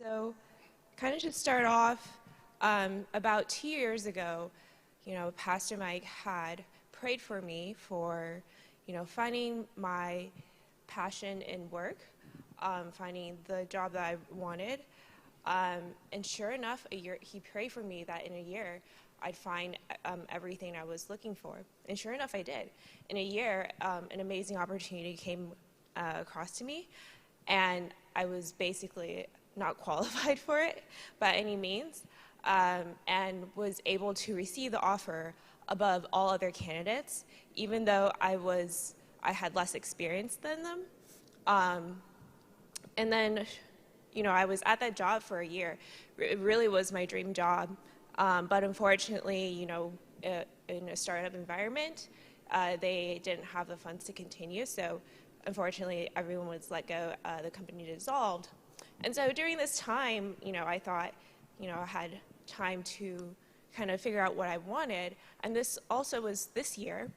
So, kind of to start off, about 2 years ago, Pastor Mike had prayed for me for, finding my passion in work, finding the job that I wanted. And sure enough, he prayed for me that in a year I'd find everything I was looking for. And sure enough, I did. In a year, an amazing opportunity came across to me, and I was basically not qualified for it by any means, and was able to receive the offer above all other candidates, even though I had less experience than them. And then, I was at that job for a year. It really was my dream job, but unfortunately, in a startup environment, they didn't have the funds to continue, so unfortunately, everyone was let go. The company dissolved. And so during this time, I thought, I had time to kind of figure out what I wanted. And this also was this year,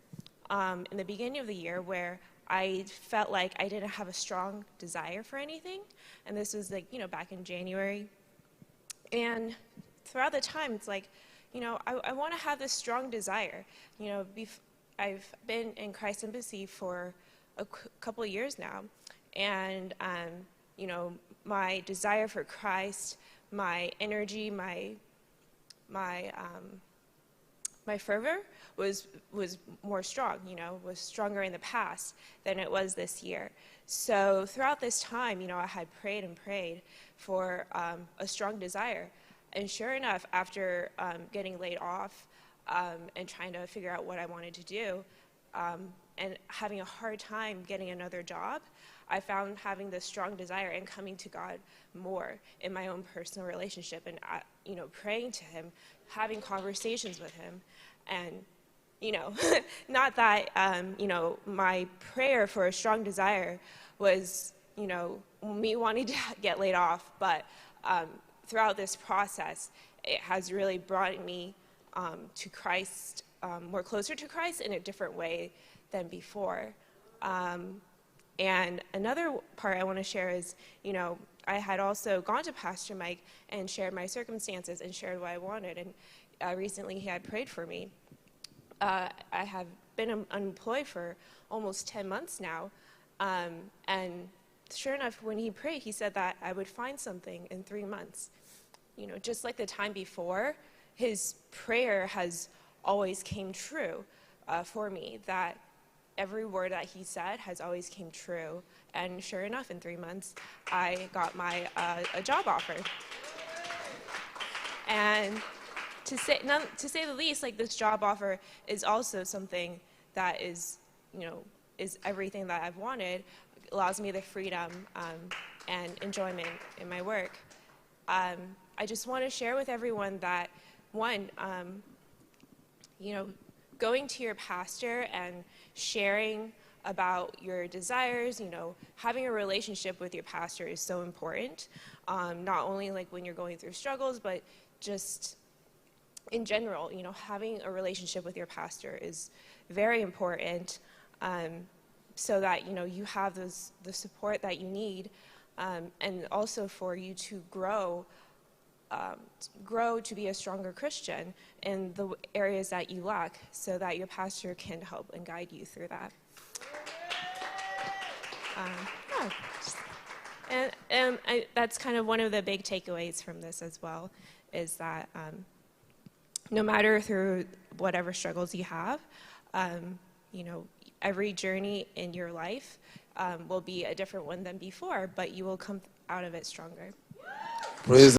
in the beginning of the year, where I felt like I didn't have a strong desire for anything. And this was back in January. And throughout the time, it's like, I want to have this strong desire. I've been in Christ Embassy for a couple of years now. And, my desire for Christ, my energy, my fervor was more strong, was stronger in the past than it was this year. So throughout this time, I had prayed and prayed for a strong desire. And sure enough, after getting laid off and trying to figure out what I wanted to do, and having a hard time getting another job, I found having this strong desire and coming to God more in my own personal relationship and, praying to Him, having conversations with Him. And, not that, my prayer for a strong desire was, me wanting to get laid off, but throughout this process, it has really brought me to Christ, more closer to Christ in a different way than before. And another part I want to share is, I had also gone to Pastor Mike and shared my circumstances and shared what I wanted. And recently he had prayed for me. I have been unemployed for almost 10 months now. And sure enough, when he prayed, he said that I would find something in 3 months. Just like the time before, his prayer has always came true for me, that every word that he said has always came true. And sure enough, in 3 months, I got a job offer. And to say the least, this job offer is also something that is everything that I've wanted. It allows me the freedom and enjoyment in my work. I just want to share with everyone that, one, going to your pastor and sharing about your desires, having a relationship with your pastor is so important. Not only when you're going through struggles, but just in general, having a relationship with your pastor is very important, so that, you have the support that you need, and also for you to grow to be a stronger Christian in the areas that you lack, so that your pastor can help and guide you through that. That's kind of one of the big takeaways from this as well, is that no matter through whatever struggles you have, every journey in your life will be a different one than before, but you will come out of it stronger. Praise